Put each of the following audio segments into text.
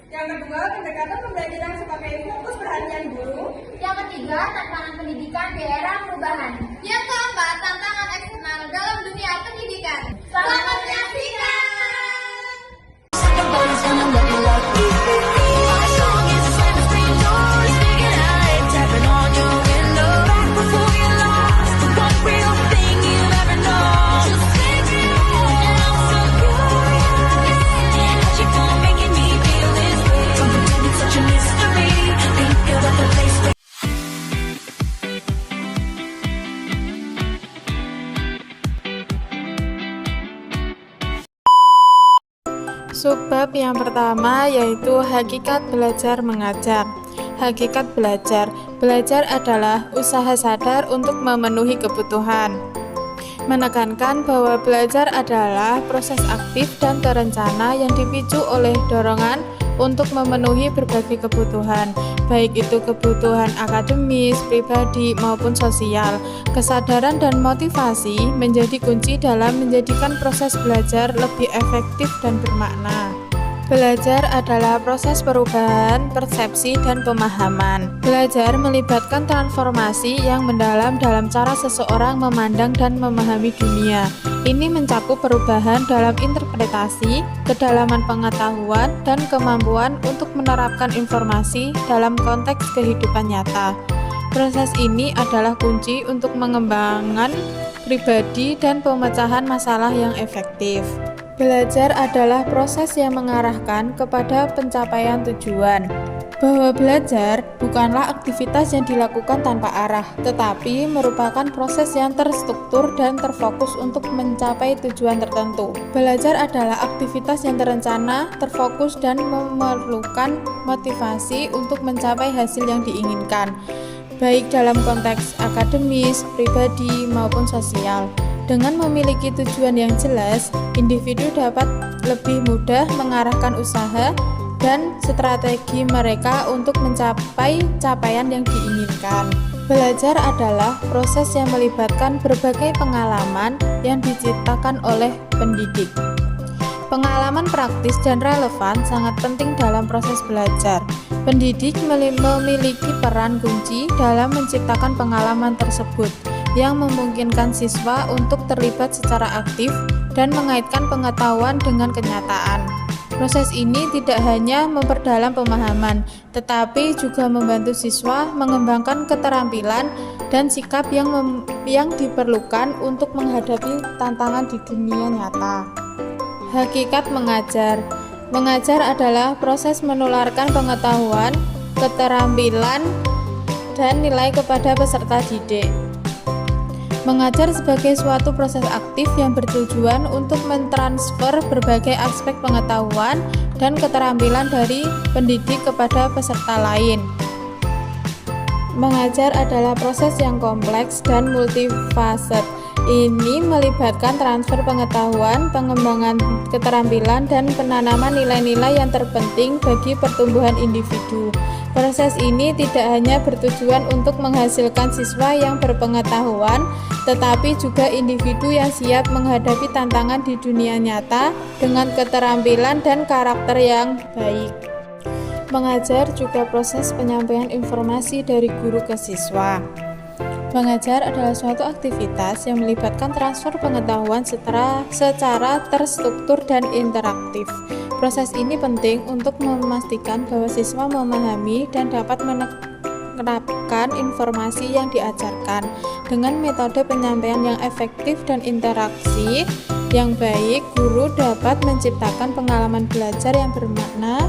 Yang kedua, pendekatan pembelajaran sebagai fokus perhatian guru. Yang ketiga, tantangan pendidikan di era perubahan. Yang keempat, tantangan eksternal dalam dunia pendidikan. Selamat menyaksikan! Subbab yang pertama yaitu hakikat belajar mengajar. Hakikat belajar. Belajar adalah usaha sadar untuk memenuhi kebutuhan. Menekankan bahwa belajar adalah proses aktif dan terencana yang dipicu oleh dorongan untuk memenuhi berbagai kebutuhan, baik itu kebutuhan akademis, pribadi, maupun sosial. Kesadaran dan motivasi menjadi kunci dalam menjadikan proses belajar lebih efektif dan bermakna. Belajar adalah proses perubahan, persepsi, dan pemahaman. Belajar melibatkan transformasi yang mendalam dalam cara seseorang memandang dan memahami dunia. Ini mencakup perubahan dalam interpretasi, kedalaman pengetahuan, dan kemampuan untuk menerapkan informasi dalam konteks kehidupan nyata. Proses ini adalah kunci untuk mengembangkan pribadi dan pemecahan masalah yang efektif. Belajar adalah proses yang mengarahkan kepada pencapaian tujuan. Bahwa belajar bukanlah aktivitas yang dilakukan tanpa arah, tetapi merupakan proses yang terstruktur dan terfokus untuk mencapai tujuan tertentu. Belajar adalah aktivitas yang terencana, terfokus, dan memerlukan motivasi untuk mencapai hasil yang diinginkan, baik dalam konteks akademis, pribadi, maupun sosial. Dengan memiliki tujuan yang jelas, individu dapat lebih mudah mengarahkan usaha dan strategi mereka untuk mencapai capaian yang diinginkan. Belajar adalah proses yang melibatkan berbagai pengalaman yang diciptakan oleh pendidik. Pengalaman praktis dan relevan sangat penting dalam proses belajar. Pendidik memiliki peran kunci dalam menciptakan pengalaman tersebut, yang memungkinkan siswa untuk terlibat secara aktif dan mengaitkan pengetahuan dengan kenyataan. Proses ini tidak hanya memperdalam pemahaman, tetapi juga membantu siswa mengembangkan keterampilan dan sikap yang diperlukan untuk menghadapi tantangan di dunia nyata. Hakikat mengajar. Mengajar adalah proses menularkan pengetahuan, keterampilan, dan nilai kepada peserta didik. Mengajar sebagai suatu proses aktif yang bertujuan untuk mentransfer berbagai aspek pengetahuan dan keterampilan dari pendidik kepada peserta lain. Mengajar adalah proses yang kompleks dan multifaset. Ini melibatkan transfer pengetahuan, pengembangan keterampilan, dan penanaman nilai-nilai yang terpenting bagi pertumbuhan individu. Proses ini tidak hanya bertujuan untuk menghasilkan siswa yang berpengetahuan, tetapi juga individu yang siap menghadapi tantangan di dunia nyata dengan keterampilan dan karakter yang baik. Mengajar juga proses penyampaian informasi dari guru ke siswa. Mengajar adalah suatu aktivitas yang melibatkan transfer pengetahuan secara terstruktur dan interaktif. Proses ini penting untuk memastikan bahwa siswa memahami dan dapat menerapkan informasi yang diajarkan. Dengan metode penyampaian yang efektif dan interaksi yang baik, guru dapat menciptakan pengalaman belajar yang bermakna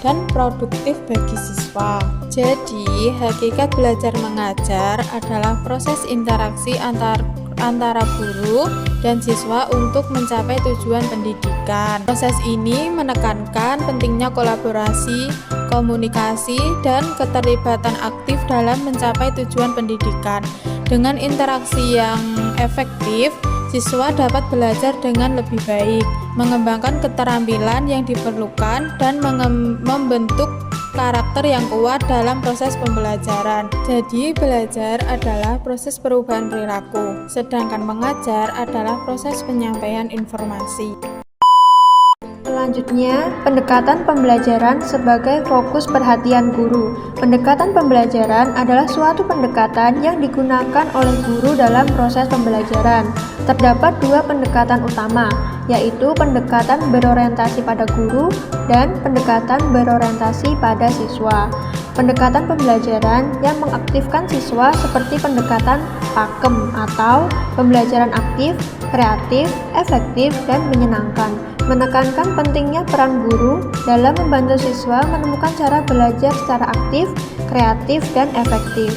dan produktif bagi siswa. Jadi, hakikat belajar mengajar adalah proses interaksi antara guru dan siswa untuk mencapai tujuan pendidikan. Proses ini menekankan pentingnya kolaborasi, komunikasi, dan keterlibatan aktif dalam mencapai tujuan pendidikan. Dengan interaksi yang efektif, siswa dapat belajar dengan lebih baik, mengembangkan keterampilan yang diperlukan, dan membentuk karakter yang kuat dalam proses pembelajaran. Jadi, belajar adalah proses perubahan perilaku, sedangkan mengajar adalah proses penyampaian informasi. Selanjutnya, pendekatan pembelajaran sebagai fokus perhatian guru. Pendekatan pembelajaran adalah suatu pendekatan yang digunakan oleh guru dalam proses pembelajaran. Terdapat dua pendekatan utama, yaitu pendekatan berorientasi pada guru dan pendekatan berorientasi pada siswa. Pendekatan pembelajaran yang mengaktifkan siswa seperti pendekatan PAKEM atau pembelajaran aktif, kreatif, efektif, dan menyenangkan. Menekankan pentingnya peran guru dalam membantu siswa menemukan cara belajar secara aktif, kreatif, dan efektif.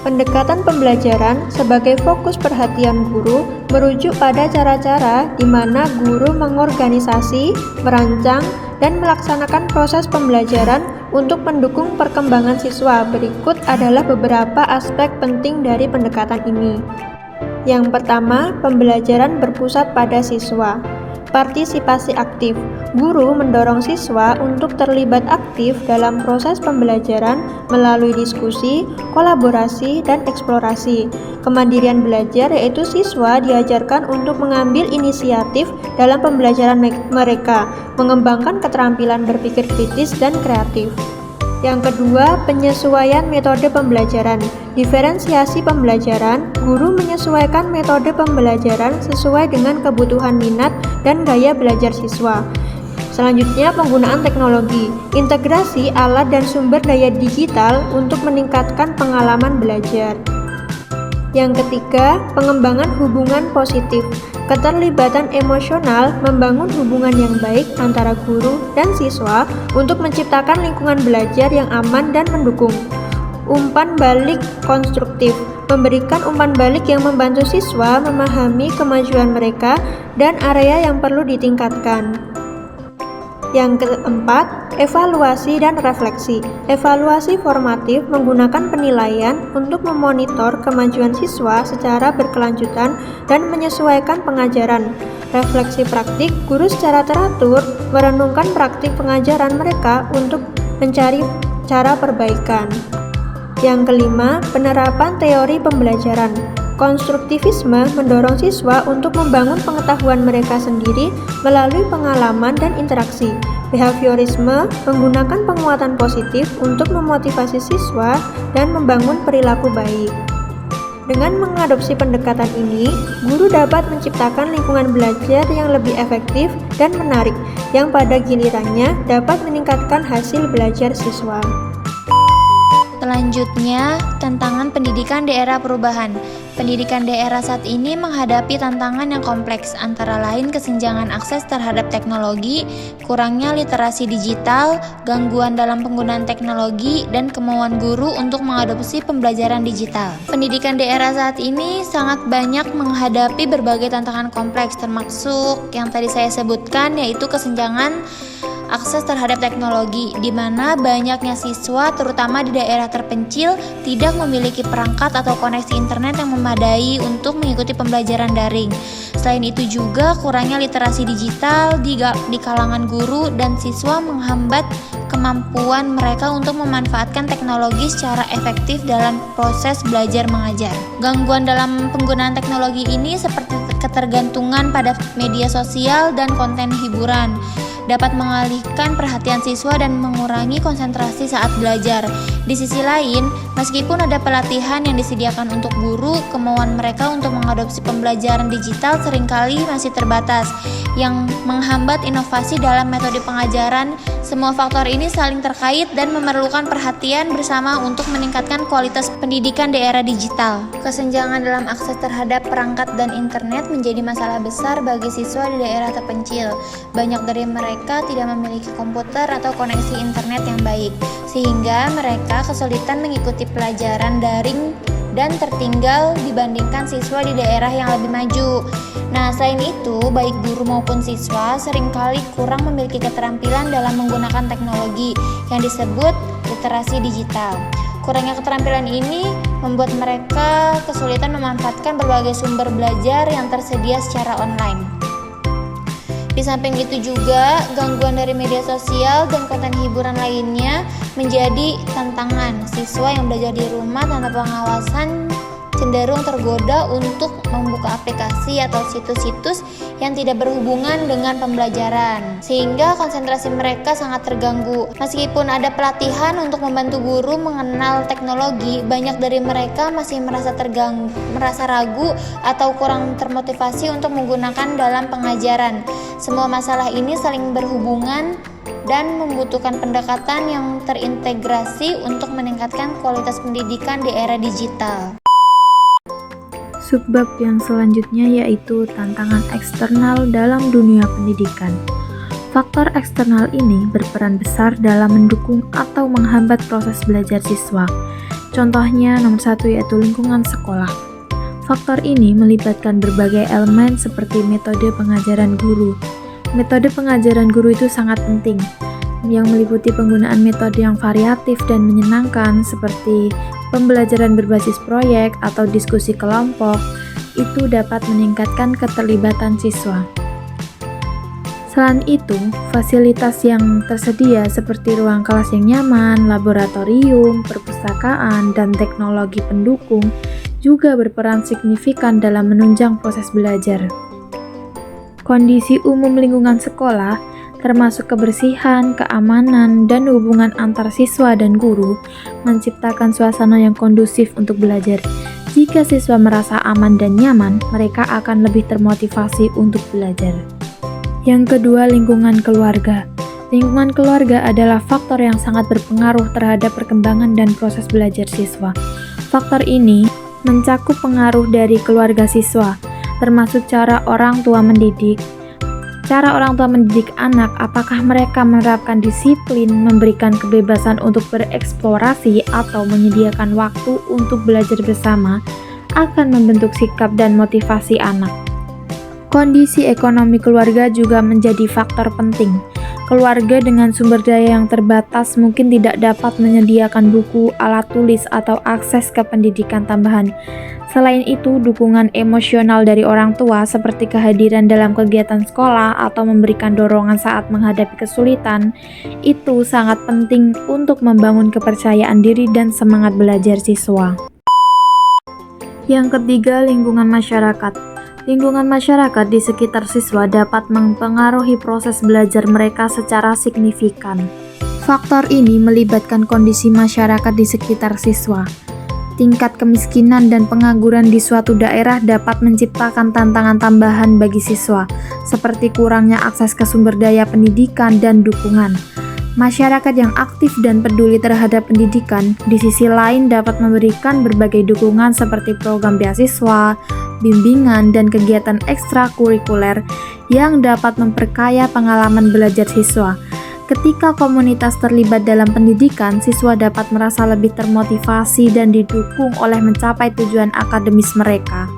Pendekatan pembelajaran sebagai fokus perhatian guru merujuk pada cara-cara di mana guru mengorganisasi, merancang, dan melaksanakan proses pembelajaran untuk mendukung perkembangan siswa. Berikut adalah beberapa aspek penting dari pendekatan ini. Yang pertama, pembelajaran berpusat pada siswa. Partisipasi aktif. Guru mendorong siswa untuk terlibat aktif dalam proses pembelajaran melalui diskusi, kolaborasi, dan eksplorasi. Kemandirian belajar yaitu siswa diajarkan untuk mengambil inisiatif dalam pembelajaran mereka, mengembangkan keterampilan berpikir kritis dan kreatif. Yang kedua, penyesuaian metode pembelajaran. Diferensiasi pembelajaran, guru menyesuaikan metode pembelajaran sesuai dengan kebutuhan minat dan gaya belajar siswa. Selanjutnya, penggunaan teknologi. Integrasi alat dan sumber daya digital untuk meningkatkan pengalaman belajar. Yang ketiga, pengembangan hubungan positif. Keterlibatan emosional membangun hubungan yang baik antara guru dan siswa untuk menciptakan lingkungan belajar yang aman dan mendukung. Umpan balik konstruktif. Memberikan umpan balik yang membantu siswa memahami kemajuan mereka dan area yang perlu ditingkatkan. Yang keempat, evaluasi dan refleksi. Evaluasi formatif menggunakan penilaian untuk memonitor kemajuan siswa secara berkelanjutan dan menyesuaikan pengajaran. Refleksi praktik, guru secara teratur merenungkan praktik pengajaran mereka untuk mencari cara perbaikan. Yang kelima, penerapan teori pembelajaran. Konstruktivisme mendorong siswa untuk membangun pengetahuan mereka sendiri melalui pengalaman dan interaksi. Behaviorisme menggunakan penguatan positif untuk memotivasi siswa dan membangun perilaku baik. Dengan mengadopsi pendekatan ini, guru dapat menciptakan lingkungan belajar yang lebih efektif dan menarik, yang pada gilirannya dapat meningkatkan hasil belajar siswa. Selanjutnya, tantangan pendidikan di era perubahan. Pendidikan di era saat ini menghadapi tantangan yang kompleks, antara lain kesenjangan akses terhadap teknologi, kurangnya literasi digital, gangguan dalam penggunaan teknologi, dan kemauan guru untuk mengadopsi pembelajaran digital. Pendidikan di era saat ini sangat banyak menghadapi berbagai tantangan kompleks, termasuk yang tadi saya sebutkan, yaitu kesenjangan akses terhadap teknologi, di mana banyaknya siswa, terutama di daerah terpencil, tidak memiliki perangkat atau koneksi internet yang memadai untuk mengikuti pembelajaran daring. Selain itu juga kurangnya literasi digital di kalangan guru dan siswa menghambat kemampuan mereka untuk memanfaatkan teknologi secara efektif dalam proses belajar mengajar. Gangguan dalam penggunaan teknologi ini seperti ketergantungan pada media sosial dan konten hiburan dapat mengalihkan perhatian siswa dan mengurangi konsentrasi saat belajar. Di sisi lain, meskipun ada pelatihan yang disediakan untuk guru, kemauan mereka untuk mengadopsi pembelajaran digital seringkali masih terbatas, yang menghambat inovasi dalam metode pengajaran. Semua faktor ini saling terkait dan memerlukan perhatian bersama untuk meningkatkan kualitas pendidikan di era digital. Kesenjangan dalam akses terhadap perangkat dan internet menjadi masalah besar bagi siswa di daerah terpencil. Banyak dari mereka tidak memiliki komputer atau koneksi internet yang baik, sehingga mereka kesulitan mengikuti pelajaran daring dan tertinggal dibandingkan siswa di daerah yang lebih maju. Nah, selain itu, baik guru maupun siswa seringkali kurang memiliki keterampilan dalam menggunakan teknologi yang disebut literasi digital. Kurangnya keterampilan ini membuat mereka kesulitan memanfaatkan berbagai sumber belajar yang tersedia secara online. Di samping itu juga, gangguan dari media sosial dan konten hiburan lainnya menjadi tantangan. Siswa yang belajar di rumah tanpa pengawasan cenderung tergoda untuk membuka aplikasi atau situs-situs yang tidak berhubungan dengan pembelajaran, sehingga konsentrasi mereka sangat terganggu. Meskipun ada pelatihan untuk membantu guru mengenal teknologi, banyak dari mereka masih merasa ragu atau kurang termotivasi untuk menggunakan dalam pengajaran. Semua masalah ini saling berhubungan dan membutuhkan pendekatan yang terintegrasi untuk meningkatkan kualitas pendidikan di era digital. Subbab yang selanjutnya yaitu tantangan eksternal dalam dunia pendidikan. Faktor eksternal ini berperan besar dalam mendukung atau menghambat proses belajar siswa. Contohnya nomor 1 yaitu lingkungan sekolah. Faktor ini melibatkan berbagai elemen seperti metode pengajaran guru. Metode pengajaran guru itu sangat penting, yang meliputi penggunaan metode yang variatif dan menyenangkan seperti pembelajaran berbasis proyek atau diskusi kelompok. Itu dapat meningkatkan keterlibatan siswa. Selain itu, fasilitas yang tersedia seperti ruang kelas yang nyaman, laboratorium, perpustakaan, dan teknologi pendukung juga berperan signifikan dalam menunjang proses belajar. Kondisi umum lingkungan sekolah, termasuk kebersihan, keamanan, dan hubungan antar siswa dan guru, menciptakan suasana yang kondusif untuk belajar. Jika siswa merasa aman dan nyaman, mereka akan lebih termotivasi untuk belajar. Yang kedua, lingkungan keluarga. Lingkungan keluarga adalah faktor yang sangat berpengaruh terhadap perkembangan dan proses belajar siswa. Faktor ini mencakup pengaruh dari keluarga siswa, termasuk cara orang tua mendidik. Cara orang tua mendidik anak, apakah mereka menerapkan disiplin, memberikan kebebasan untuk bereksplorasi, atau menyediakan waktu untuk belajar bersama, akan membentuk sikap dan motivasi anak. Kondisi ekonomi keluarga juga menjadi faktor penting. Keluarga dengan sumber daya yang terbatas mungkin tidak dapat menyediakan buku, alat tulis, atau akses ke pendidikan tambahan. Selain itu, dukungan emosional dari orang tua seperti kehadiran dalam kegiatan sekolah atau memberikan dorongan saat menghadapi kesulitan itu sangat penting untuk membangun kepercayaan diri dan semangat belajar siswa. Yang ketiga, lingkungan masyarakat. Lingkungan masyarakat di sekitar siswa dapat mempengaruhi proses belajar mereka secara signifikan. Faktor ini melibatkan kondisi masyarakat di sekitar siswa. Tingkat kemiskinan dan pengangguran di suatu daerah dapat menciptakan tantangan tambahan bagi siswa, seperti kurangnya akses ke sumber daya pendidikan dan dukungan. Masyarakat yang aktif dan peduli terhadap pendidikan, di sisi lain dapat memberikan berbagai dukungan seperti program beasiswa, bimbingan, dan kegiatan ekstrakurikuler yang dapat memperkaya pengalaman belajar siswa. Ketika komunitas terlibat dalam pendidikan, siswa dapat merasa lebih termotivasi dan didukung oleh mencapai tujuan akademis mereka.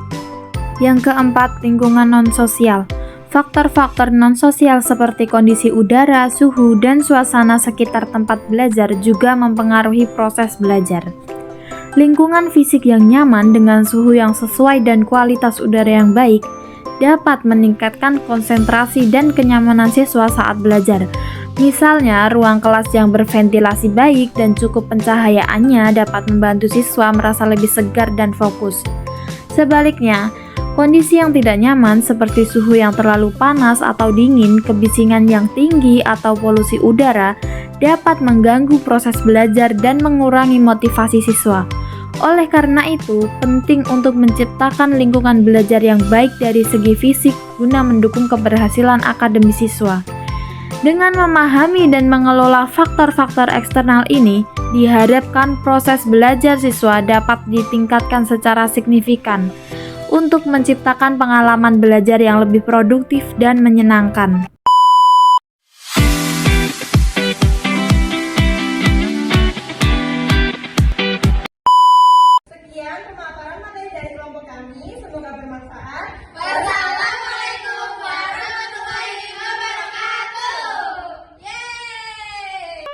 Yang keempat, lingkungan non-sosial. Faktor-faktor non-sosial seperti kondisi udara, suhu, dan suasana sekitar tempat belajar juga mempengaruhi proses belajar. Lingkungan fisik yang nyaman dengan suhu yang sesuai dan kualitas udara yang baik dapat meningkatkan konsentrasi dan kenyamanan siswa saat belajar. Misalnya, ruang kelas yang berventilasi baik dan cukup pencahayaannya dapat membantu siswa merasa lebih segar dan fokus. Sebaliknya, kondisi yang tidak nyaman seperti suhu yang terlalu panas atau dingin, kebisingan yang tinggi, atau polusi udara dapat mengganggu proses belajar dan mengurangi motivasi siswa. Oleh karena itu, penting untuk menciptakan lingkungan belajar yang baik dari segi fisik guna mendukung keberhasilan akademis siswa. Dengan memahami dan mengelola faktor-faktor eksternal ini, diharapkan proses belajar siswa dapat ditingkatkan secara signifikan untuk menciptakan pengalaman belajar yang lebih produktif dan menyenangkan. Sekian pemaparan materi dari kelompok kami, semoga bermanfaat. Wassalamualaikum warahmatullahi wabarakatuh. Yeay!